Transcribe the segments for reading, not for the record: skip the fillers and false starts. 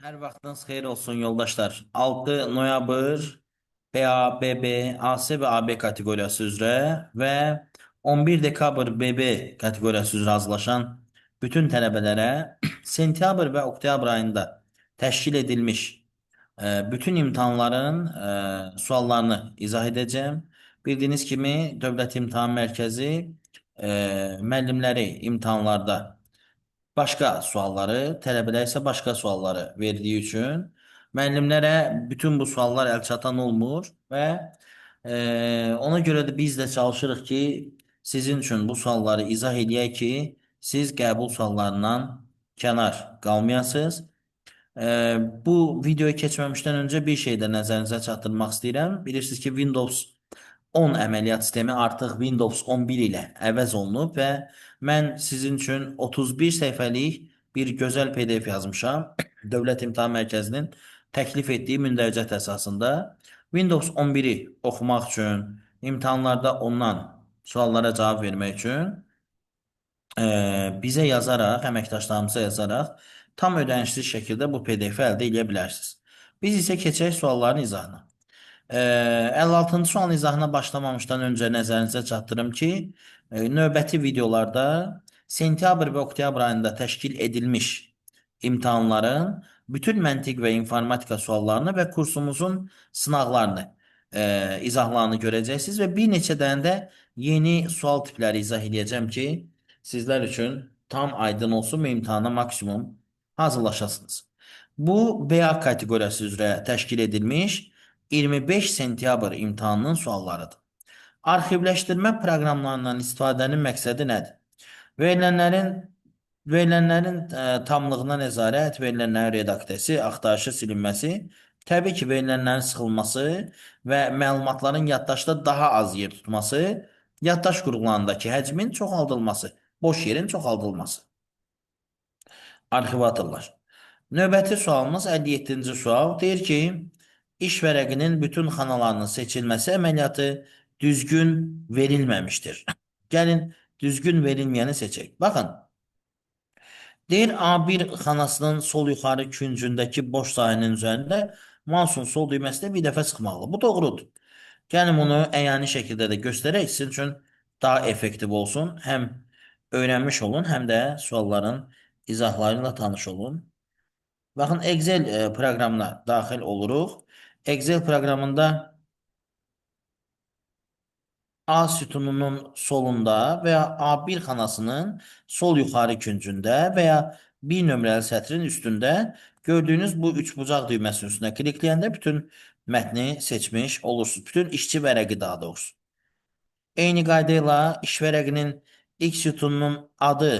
Her vaxtınız xeyir olsun yoldaşlar. 6 noyabr BA, BB, AC ve AB kateqoriyası üzrə və 11 dekabr BB kateqoriyası üzrə hazırlaşan bütün tələbələrə sentyabr və oktyabr ayında təşkil edilmiş bütün imtahanların suallarını izah edəcəm. Bildiyiniz kimi Dövlət İmtahan Mərkəzi müəllimləri imtahanlarda başqa sualları, tələbələr isə başqa sualları verdiyi üçün müəllimlərə bütün bu suallar əlçatan olmur və ona görə də biz də çalışırıq ki, sizin üçün bu sualları izah edək ki, siz qəbul suallarından kənar qalmayasınız. Bu videoya keçməmişdən öncə bir şey də nəzərinizə çatdırmaq istəyirəm. Bilirsiniz ki, Windows 10 əməliyyat sistemi artıq Windows 11 ilə əvəz olunub və mən sizin üçün 31 səhifəlik bir gözəl PDF yazmışam. Dövlət İmtahan Mərkəzinin təklif etdiyi mündəricət əsasında Windows 11-i oxumaq üçün, imtahanlarda ondan suallara cavab vermək üçün bizə yazaraq, əməkdaşlarımıza yazaraq tam ödənişsiz şəkildə bu PDF-i əldə edə bilərsiniz. Biz isə keçək sualların izahına. 56-cı sualın izahına başlamamışdan öncə nəzərinizə çatdırım ki, növbəti videolarda sentyabr və oktyabr ayında təşkil edilmiş imtahanların bütün məntiq və informatika suallarını və kursumuzun sınaqlarını, izahlarını görəcəksiniz və bir neçə dənə də yeni sual tipləri izah edəcəm ki, sizlər üçün tam aydın olsun və imtahana maksimum hazırlaşasınız. Bu BA kateqoriyası üzrə təşkil edilmiş 25 sentyabr imtahanının suallarıdır. Arxivləşdirmə proqramlarından istifadənin məqsədi nədir? Verilənlərin verilənlərin tamlığına nəzarət, verilənlərin redaksiyası, axtarışı, silinməsi, təbii ki, verilənlərin sıxılması və məlumatların yaddaşda daha az yer tutması, yaddaş qurğularındakı həcmin çoxaldılması, boş yerin çoxaldılması. Arxivatorlar. Növbəti sualımız 57-ci sual. Deyir ki, iş vərəqinin bütün xanalarının seçilməsi əməliyyatı düzgün verilməmişdir. Gəlin, düzgün verilməyəni seçək. Baxın, deyir A1 xanasının sol yuxarı küncündəki boş sahənin üzərində mouse'un sol düyməsinə bir dəfə sıxmalı. Bu doğrudur. Gəlin bunu əyani şəkildə də göstərək, sizin üçün daha effektiv olsun. Həm öyrənmiş olun, həm də sualların izahları ilə tanış olun. Baxın, Excel proqramına daxil oluruq. Excel proqramında A sütununun solunda və ya A1 xanasının sol yuxarı küncündə və ya bir nömrəli sətrin üstündə gördüyünüz bu üçbucaq düyməsinin üstünə klikləyəndə bütün mətni seçmiş olursunuz. Bütün işçi vərəqi daha doğrusu. Eyni qayda ilə iş vərəqinin ilk sütununun adı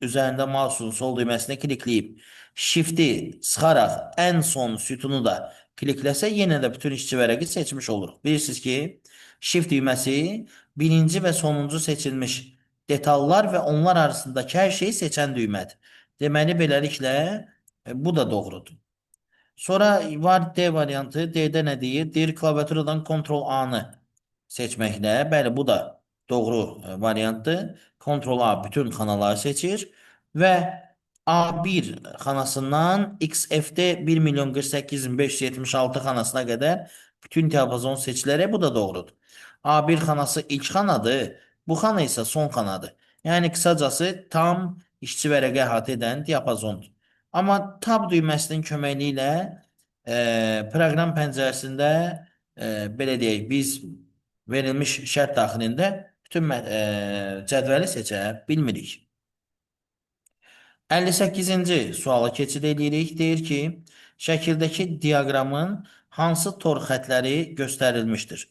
üzərində mouse'un sol düyməsini klikləyib Shift-i sıxaraq ən son sütunu da klikləsə yenə də bütün işçi vərəqi seçmiş oluruq. Bilirsiniz ki, Shift düyməsi birinci və sonuncu seçilmiş detallar və onlar arasındakı hər şeyi seçən düymədir. Deməli, beləliklə bu da doğrudur. Sonra var D variantı. D'də nə deyir? Deyir klaviaturadan Ctrl-A-nı seçməklə. Bəli, bu da doğru variantdır. Ctrl-A bütün xanaları seçir və A1 xanasından XF'de 1.048.576 xanasına qədər bütün diapazon seçilərək bu da doğrudur. A1 xanası ilk xanadır, bu xana isə son xanadır. Yəni qısacası tam işçi vərəqə əhatə edən diapazondur. Amma tab düyməsinin köməkliyi ilə proqram pəncərəsində belə deyək, biz verilmiş şərt daxilində bütün cədvəli seçə bilmirik. 58-ci suala keçid edirik. Deyir ki, şəkildəki diaqramın hansı tor xətləri göstərilmişdir?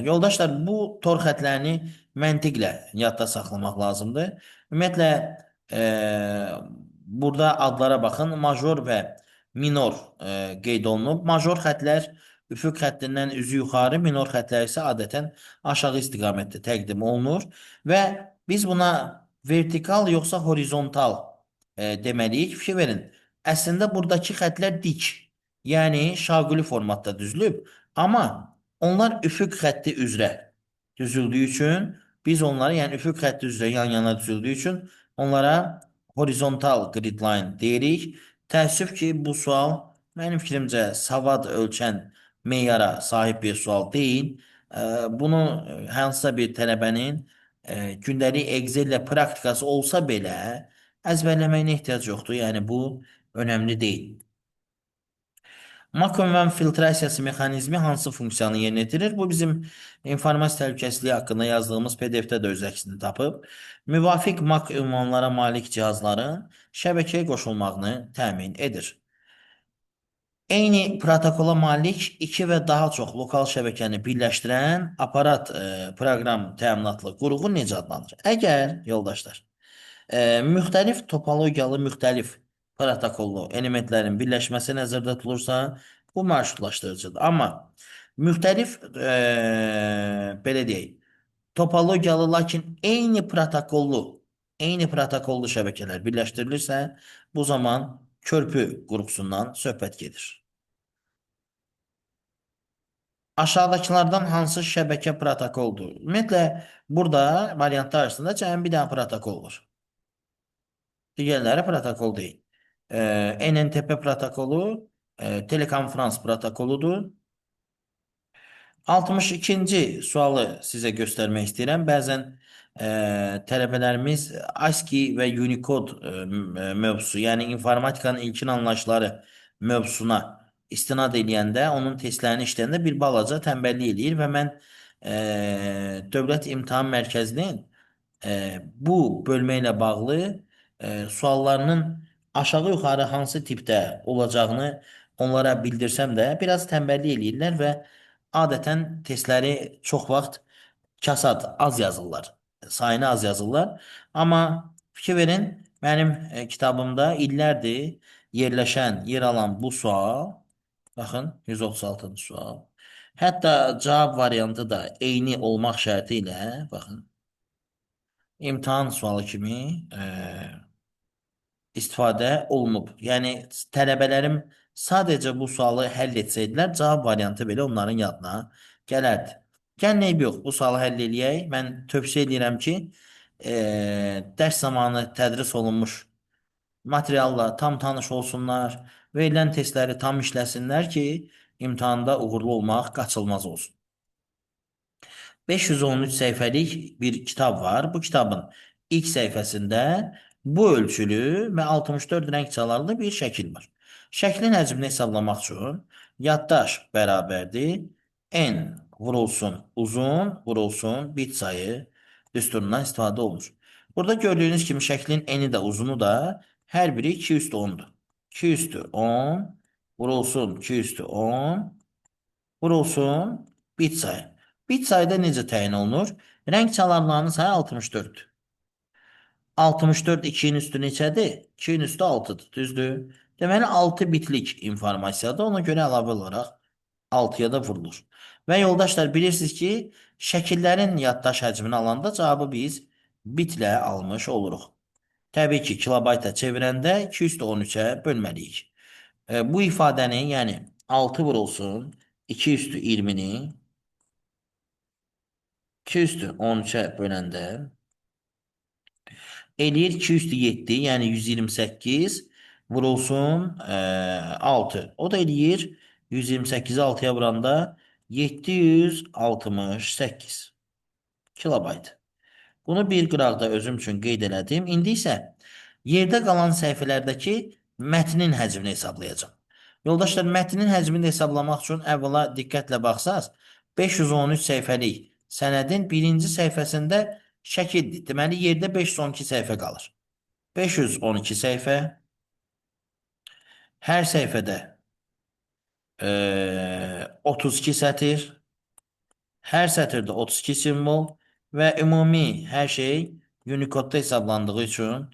Yoldaşlar, bu tor xətlərini məntiqlə yadda saxlamaq lazımdır. Ümumiyyətlə, burada adlara baxın. Major və minor qeyd olunub. Major xətlər üfüq xəttindən üzü yuxarı, minor xətlər isə adətən aşağı istiqamətdə təqdim olunur və biz buna vertikal yoxsa horizontal deməliyik. Fikir verin. Əslində buradakı xətlər dik, yəni şaquli formatda düzülüb, amma onlar üfüq xətti üzrə düzüldüyü üçün biz onları, yəni üfüq xətti üzrə yan-yana düzüldüyü üçün onlara horizontal grid line deyirik. Təəssüf ki, bu sual mənim fikrimcə savad ölçən meyara sahib bir sual deyil. Bunu hansısa bir tələbənin gündəlik Excel ilə praktikası olsa belə əzbərləməyinə ehtiyac yoxdur. Yəni bu önəmli deyil. Makro filtrasiyası mexanizmi hansı funksiyanı yerinə yetirir? Bu bizim informasiya təhlükəsizliyi haqqında yazdığımız PDF-də də öz əksini tapıb. Müvafiq MAC ünvanlara malik cihazların şəbəkəyə qoşulmağını təmin edir. Eyni protokola malik iki və daha çox lokal şəbəkəni birləşdirən aparat proqram təminatlı qurğu necə adlanır? Əgər yoldaşlar müxtəlif topologiyalı müxtəlif protokollu elementlərin birləşməsi nəzərdə tutulursa, bu marşrutlaşdırıcıdır. Amma müxtəlif belə deyək, topologiyalı lakin eyni protokollu şəbəkələr birləşdirilirsə, bu zaman körpü qurğusundan söhbət gedir. Aşağıdakılardan hansı şəbəkə protokoldur? Ümumiyyətlə, burada variantlar arasında cəmi bir dənə protokol var. Digərləri protokol deyil. NNTP protokolu telekonferans protokoludur. 62-ci sualı sizə göstərmək istəyirəm. Bəzən tələbələrimiz ASCII və Unicode mövzusu, yəni informatikanın ilkin anlayışları mövzusuna istinad eləyəndə, onun testlərini işləyəndə bir balaca tənbəllik eləyir və mən Dövlət İmtahan Mərkəzinin bu bölmə ilə bağlı suallarının aşağı-yuxarı hansı tipdə olacağını onlara bildirsəm də, biraz tənbəllik eləyirlər və adətən testləri çox vaxt kasad, az yazırlar. Sayını az yazırlar. Amma fikir verin, mənim kitabımda illərdir yer alan bu sual, baxın, 136-cı sual. Hətta cavab variantı da eyni olmaq şərti ilə, baxın, imtahan sualı kimi istifadə olunub. Yəni, tələbələrim sadəcə bu sualı həll etsəydilər, cavab variantı belə onların yadına gələrdi. Gəlin, eybi yox, bu sualı həll eləyək. Mən tövsiyə edirəm ki, dərs zamanı tədris olunmuş materialla tam tanış olsunlar, verilən testləri tam işləsinlər ki, imtahanda uğurlu olmaq qaçılmaz olsun. 513 səhifəlik bir kitab var. Bu kitabın ilk səhifəsində bu ölçülü və 64 rəng çalarlı bir şəkil var. Şəklin həcmini hesablamaq üçün yaddaş bərabərdir. N vurulsun uzun, vurulsun bit sayı düsturundan istifadə olunur. Burada gördüyünüz kimi şəklin eni də uzunu da hər biri 2 üstü 10'dur. 2 üstü 10 vurulsun 2 üstü 10 vurulsun bit sayı. Bit sayıda necə təyin olunur? Rəng çalarlarının sayı 64'dür. 64 2'nin üstü neçədir? 2'nin üstü 6'dır, düzdür? Deməli 6 bitlik informasiyadır. Ona görə əlavə olaraq 6'ya da vurulur. Və yoldaşlar bilirsiniz ki, şəkillərin yaddaş həcmini alanda cavabı biz bitlə almış oluruq. Təbii ki, kilobayta çevirəndə 2 üstü 13'ə bölməliyik. Bu ifadəni, yəni 6 vurulsun 2 üstü 20'ni 2 üstü 13'ə böləndə eləyir 2 üstü 7, yəni 128 vurulsun 6. O da eləyir 128'i 6'ya vuranda 768 kilobayt. Bunu bir qıraqda özüm üçün qeyd elədim. İndi isə yerdə qalan səhifələrdəki mətnin həcmini hesablayacağım. Yoldaşlar, mətnin həcmini hesablamaq üçün əvvəla diqqətlə baxsaz, 513 səhifəlik sənədin birinci səhifəsində şəkildir. Deməli, yerdə 512 səhifə qalır. 512 səhifə, hər səhifədə 32 sətir, hər sətirdə 32 simvol və ümumi hər şey Unicode-da hesablandığı üçün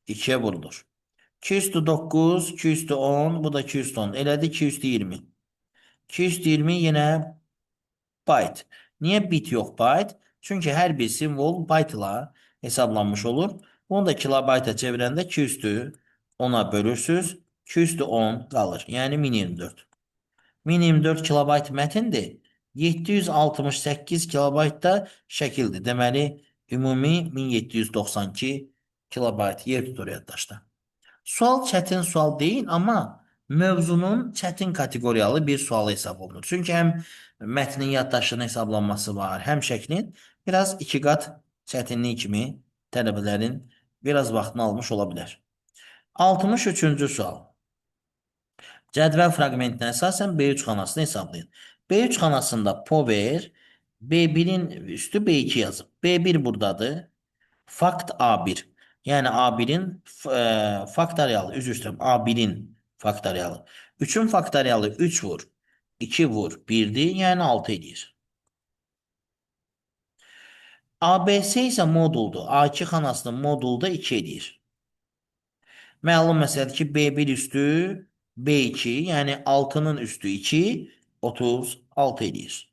2'ye vurulur. 2 üstü 9, 2 üstü 10, bu da 2 üstü 10. Elədi 2 üstü 20. 2 üstü 20 yine byte. Niye bit yok byte? Çünkü her bir simvol byte ile hesaplanmış olur. Bunu da kilobayta çevirəndə 2 üstü 10'a bölürsüz. 2 üstü 10 qalır. Yəni 1024. 1024 kilobayt mətindir. 768 kilobayt da şəkildir. Deməli, ümumi 1792 kilobayt yer tutur yaddaşda. Sual çətin sual deyil, amma mövzunun çətin kateqoriyalı bir sualı hesab olunur. Çünki həm mətnin yaddaşının hesablanması var, həm şəklin biraz iki qat çətinlik kimi tələbələrin biraz vaxtını almış ola bilər. 63-cü sual. Cədvəl fraqmentinə əsasən B3 xanasını hesablayın. B3 xanasında Power B1'in üstü B2 yazıb. B1 buradadır. Fakt A1. Yəni A1'in faktorialı, üzr istəyirəm, A1'in faktorialı. 3'ün faktorialı 3 vur, 2 vur, 1'dir, yəni 6 edir. ABC isə moduldur. A2 xanasının modulda 2 edir. Məlum məsələdir ki, B1 üstü B2, yəni 6'nın üstü 2, 36 edir.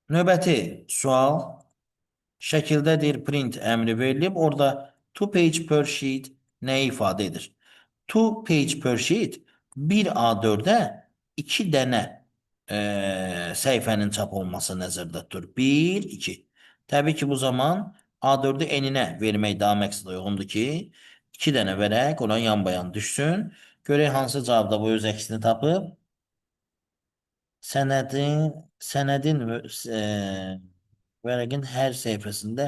Növbəti sual şəkildədir, print əmri verilib. Orada two page per sheet nəyi ifadə edir? Two page per sheet bir A4'də 2 dənə səhifənin çap olması nəzərdə tutulur. 1, 2. Təbii ki, bu zaman A4'ü eninə vermək daha məqsədə uyğundur ki, 2 dənə verək, ona yan-bayan düşsün. Görək hansı cavabda bu öz əksini tapıb. Sənədin vərəqin hər səhifəsində,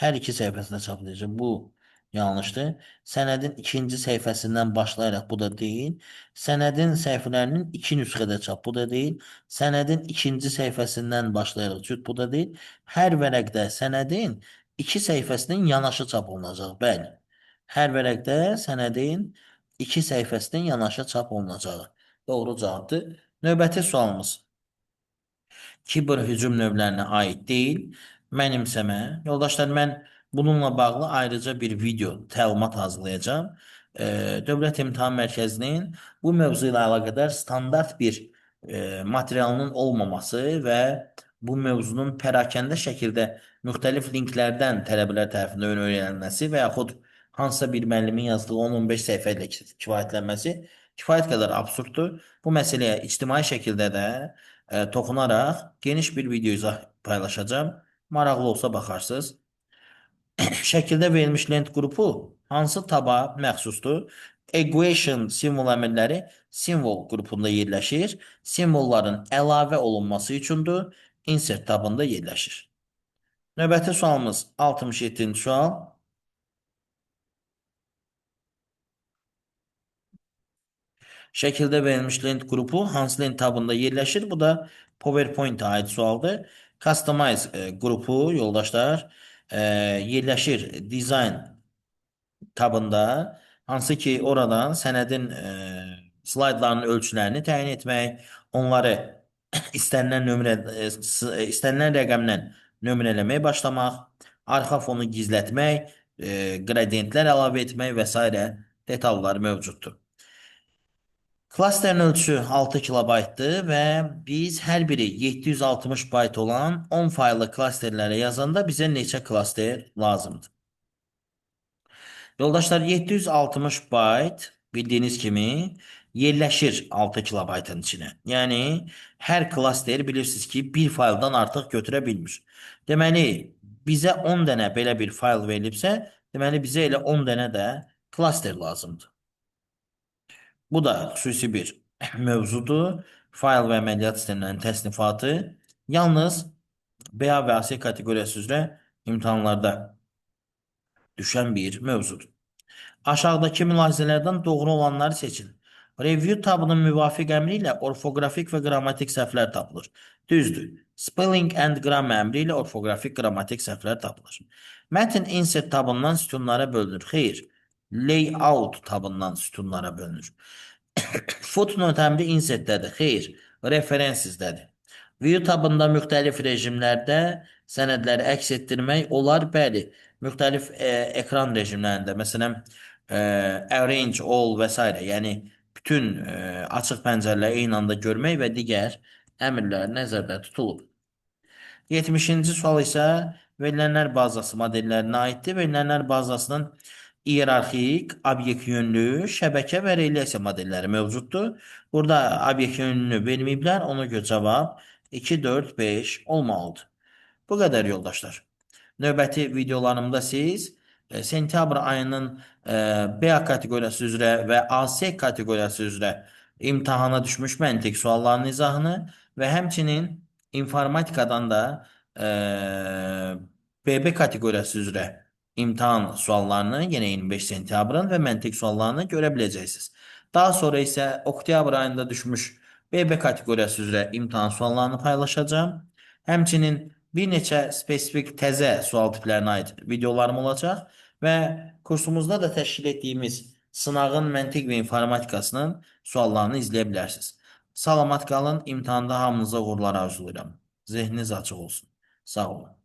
hər iki səhifəsində çaplayacaq. Bu yanlışdır. Sənədin ikinci səhifəsindən başlayaraq bu da deyil. Sənədin səhifələrinin iki nüsxədə çap bu da deyil. Sənədin ikinci səhifəsindən başlayaraq cüt bu da deyil. Hər vərəqdə sənədin iki səhifəsinin yanaşı çap olunacaq. Bəli. Hər vərəqdə sənədin iki səhifəsinin yanaşı çap olunacağı doğru cavabdır. Növbəti sualımız. Kiberhücum növlərinə aid deyil. Mənimsəmə. Yoldaşlar, mən bununla bağlı ayrıca bir video təlimat hazırlayacağım. Dövlət İmtahan Mərkəzinin bu mövzu ilə əlaqədar standart bir materialının olmaması və bu mövzunun pərakəndə şəkildə müxtəlif linklərdən tələbələr tərəfindən öyrənilməsi və yaxud hansısa bir müəllimin yazdığı 10-15 səhifə ilə kifayətlənməsi kifayət qədər absurddur. Bu məsələyə ictimai şəkildə də toxunaraq geniş bir video izah paylaşacağım. Maraqlı olsa baxarsınız. Şəkildə verilmiş lent qrupu hansı taba məxsusdur? Equation simvol əmrləri simvol qrupunda yerləşir. Simvolların əlavə olunması üçündür. Insert tabında yerləşir. Növbəti sualımız 67-ci sual. Şəkildə verilmiş lent qrupu hansı lent tabında yerləşir? Bu da PowerPoint-a aid sualdır. Customize qrupu yoldaşlar yerləşir Design tabında. Hansı ki oradan sənədin slaydlarının ölçülərini təyin etmək, onları istənilən rəqəmlə nömrələməyə başlamaq, arxa fonu gizlətmək, qradiyentlər əlavə etmək və s. detallar mövcuddur. Klasterin ölçüsü 6 kilobaytdır və biz hər biri 760 bayt olan 10 fayllı klasterlərə yazanda bizə neçə klaster lazımdır? Yoldaşlar, 760 bayt bildiyiniz kimi yerləşir 6 kilobaytın içinə. Yəni hər klaster bilirsiniz ki, bir fayldan artıq götürə bilmir. Deməli, bizə 10 dənə belə bir fayl verilibsə, deməli bizə elə 10 dənə də klaster lazımdır. Bu da xüsusi bir mövzudur. Fayl və əməliyyat sistemlərinin təsnifatı yalnız B və AC kateqoriyası üzrə imtahanlarda düşən bir mövzudur. Aşağıdakı mülahizələrdən doğru olanları seçin. Review tabının müvafiq əmri ilə orfoqrafik və qrammatik səhvlər tapılır. Düzdür. Spelling and grammar əmri ilə orfoqrafik qrammatik səhvlər tapılır. Mətn insert tabından sütunlara bölünür. Xeyr. Layout tabından sütunlara bölünür. Footnote əmri insertdədir. Xeyr, referensizdədir. View tabında müxtəlif rejimlərdə sənədləri əks etdirmək olar. Bəli, müxtəlif ekran rejimlərində, məsələn, arrange, all və s. Yəni, bütün açıq pəncərələri eyni anda görmək və digər əmrlər nəzərdə tutulub. 70-ci sual isə verilənlər bazası modellərinə aiddir. Verilənlər bazasının iyerarxik, obyekt yönlü, şəbəkə və relyasiya modelləri mövcuddur. Burada obyekt yönlünü verməyiblər. Ona görə cavab 2, 4, 5 olmalıdır. Bu qədər yoldaşlar. Növbəti videolarımda siz sentyabr ayının B kateqoriyası üzrə və AC kateqoriyası üzrə imtahana düşmüş məntiq sualların izahını və həmçinin informatikadan da BB kateqoriyası üzrə imtahan suallarını yenə 25 sentyabrın və məntiq suallarını görə biləcəksiniz. Daha sonra isə oktyabr ayında düşmüş BB kateqoriyası üzrə imtahan suallarını paylaşacağım. Həmçinin bir neçə spesifik təzə sual tiplərinə aid videolarım olacaq və kursumuzda da təşkil etdiyimiz sınağın məntiq və informatikasının suallarını izləyə bilərsiniz. Salamat qalın, imtahanda hamınıza uğurlar arzulayıram. Zehniniz açıq olsun. Sağ olun.